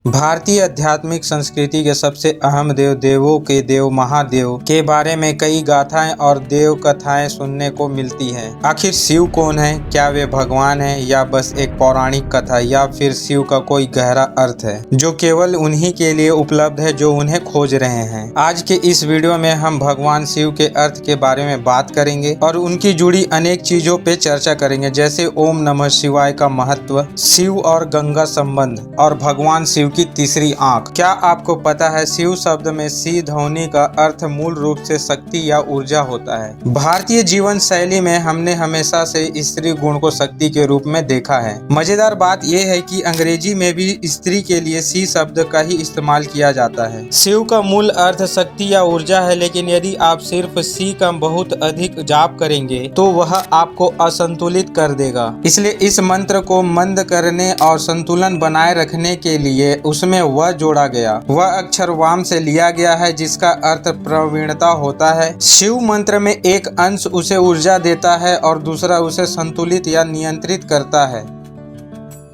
भारतीय आध्यात्मिक संस्कृति के सबसे अहम देव देवों के देव महादेव के बारे में कई गाथाएं और देव कथाएं सुनने को मिलती हैं। आखिर शिव कौन है? क्या वे भगवान हैं या बस एक पौराणिक कथा, या फिर शिव का कोई गहरा अर्थ है जो केवल उन्हीं के लिए उपलब्ध है जो उन्हें खोज रहे हैं। आज के इस वीडियो में हम भगवान शिव के अर्थ के बारे में बात करेंगे और उनकी जुड़ी अनेक चीजों पे चर्चा करेंगे, जैसे ओम नमः शिवाय का महत्व, शिव और गंगा संबंध और भगवान शिव की तीसरी आंख। क्या आपको पता है शिव शब्द में सी ध्वनि का अर्थ मूल रूप से शक्ति या ऊर्जा होता है। भारतीय जीवन शैली में हमने हमेशा से स्त्री गुण को शक्ति के रूप में देखा है। मजेदार बात यह है कि अंग्रेजी में भी स्त्री के लिए सी शब्द का ही इस्तेमाल किया जाता है। शिव का मूल अर्थ शक्ति या ऊर्जा है, लेकिन यदि आप सिर्फ सी का बहुत अधिक जाप करेंगे तो वह आपको असंतुलित कर देगा। इसलिए इस मंत्र को मंद करने और संतुलन बनाए रखने के लिए उसमें वह जोड़ा गया। वह अक्षर वाम से लिया गया है जिसका अर्थ प्रवीणता होता है। शिव मंत्र में एक अंश उसे ऊर्जा देता है और दूसरा उसे संतुलित या नियंत्रित करता है।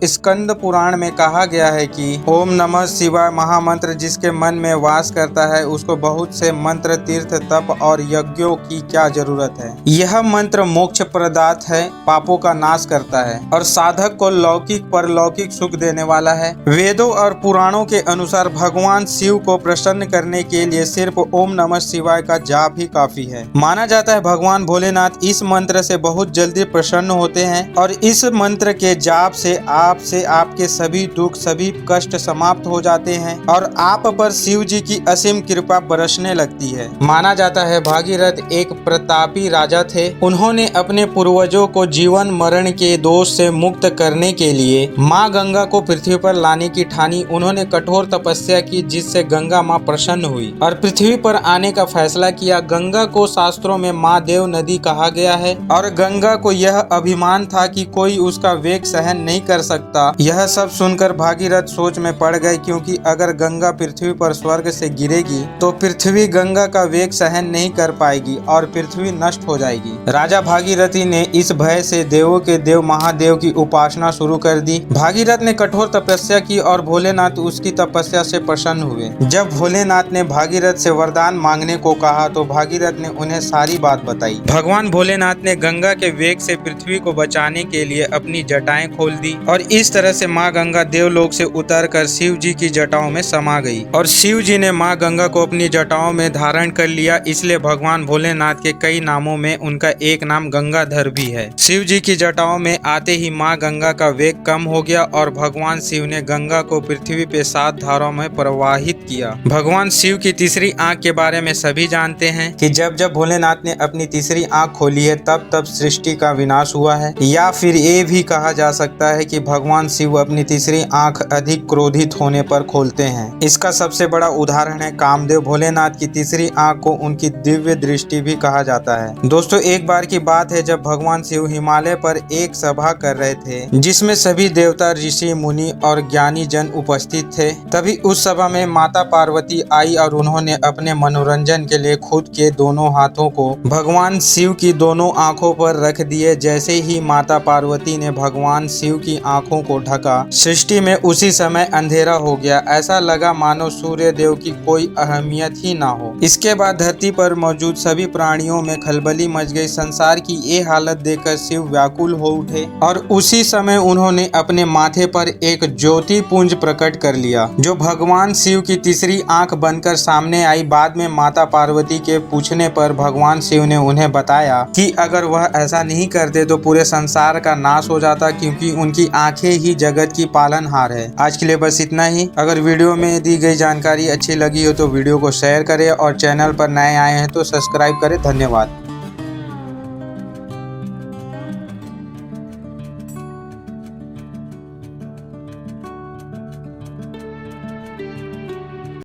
स्कंद पुराण में कहा गया है कि ओम नमः शिवाय महामंत्र जिसके मन में वास करता है उसको बहुत से मंत्र, तीर्थ, तप और यज्ञों की क्या जरूरत है। यह मंत्र मोक्ष प्रदात है, पापों का नाश करता है और साधक को लौकिक परलौकिक सुख देने वाला है। वेदों और पुराणों के अनुसार भगवान शिव को प्रसन्न करने के लिए सिर्फ ओम नमः शिवाय का जाप ही काफी है। माना जाता है भगवान भोलेनाथ इस मंत्र से बहुत जल्दी प्रसन्न होते हैं और इस मंत्र के जाप से आपसे आपके सभी दुख, सभी कष्ट समाप्त हो जाते हैं और आप पर शिव जी की असीम कृपा बरसने लगती है। माना जाता है भागीरथ एक प्रतापी राजा थे। उन्होंने अपने पूर्वजों को जीवन मरण के दोष से मुक्त करने के लिए माँ गंगा को पृथ्वी पर लाने की ठानी। उन्होंने कठोर तपस्या की जिससे गंगा माँ प्रसन्न हुई और पृथ्वी पर आने का फैसला किया। गंगा को शास्त्रों में माँ देव नदी कहा गया है और गंगा को यह अभिमान था कि कोई उसका वेग सहन नहीं कर सकता। यह सब सुनकर भागीरथ सोच में पड़ गए, क्योंकि अगर गंगा पृथ्वी पर स्वर्ग से गिरेगी तो पृथ्वी गंगा का वेग सहन नहीं कर पाएगी और पृथ्वी नष्ट हो जाएगी। राजा भागीरथी ने इस भय से देवों के देव महादेव की उपासना शुरू कर दी। भागीरथ ने कठोर तपस्या की और भोलेनाथ उसकी तपस्या से प्रसन्न हुए। जब भोलेनाथ ने भागीरथ से वरदान मांगने को कहा तो भागीरथ ने उन्हें सारी बात बताई। भगवान भोलेनाथ ने गंगा के वेग से पृथ्वी को बचाने के लिए अपनी जटाएं खोल दी और इस तरह से माँ गंगा देवलोक से उतरकर शिव जी की जटाओं में समा गई और शिव जी ने माँ गंगा को अपनी जटाओं में धारण कर लिया। इसलिए भगवान भोलेनाथ के कई नामों में उनका एक नाम गंगाधर भी है। शिव जी की जटाओं में आते ही माँ गंगा का वेग कम हो गया और भगवान शिव ने गंगा को पृथ्वी पे 7 धाराओं में प्रवाहित किया। भगवान शिव की तीसरी आंख के बारे में सभी जानते हैं कि जब जब भोलेनाथ ने अपनी तीसरी आंख खोली है तब तब सृष्टि का विनाश हुआ है। या फिर ये भी कहा जा सकता है कि भगवान शिव अपनी तीसरी आंख अधिक क्रोधित होने पर खोलते हैं। इसका सबसे बड़ा उदाहरण है कामदेव। भोलेनाथ की तीसरी आंख को उनकी दिव्य दृष्टि भी कहा जाता है। दोस्तों, एक बार की बात है जब भगवान शिव हिमालय पर एक सभा कर रहे थे जिसमें सभी देवता, ऋषि, मुनि और ज्ञानी जन उपस्थित थे। तभी उस सभा में माता पार्वती आई और उन्होंने अपने मनोरंजन के लिए खुद के दोनों हाथों को भगवान शिव की दोनों आंखों पर रख दिए। जैसे ही माता पार्वती ने भगवान शिव की आंखों को ढका, सृष्टि में उसी समय अंधेरा हो गया। ऐसा लगा मानो सूर्य देव की कोई अहमियत ही ना हो। इसके बाद धरती पर मौजूद सभी प्राणियों में खलबली मच गई। संसार की ये हालत देखकर शिव व्याकुल हो उठे और उसी समय उन्होंने अपने माथे पर एक ज्योति पुंज प्रकट कर लिया जो भगवान शिव की तीसरी आंख बनकर सामने आई। बाद में माता पार्वती के पूछने पर भगवान शिव ने उन्हें बताया कि अगर वह ऐसा नहीं करते तो पूरे संसार का नाश हो जाता, क्योंकि उनकी आंखें ही जगत की पालनहार है। आज के लिए बस इतना ही। अगर वीडियो में दी गई जानकारी अच्छी लगी हो तो वीडियो को शेयर करें और चैनल पर नए आए हैं तो सब्सक्राइब करें। धन्यवाद।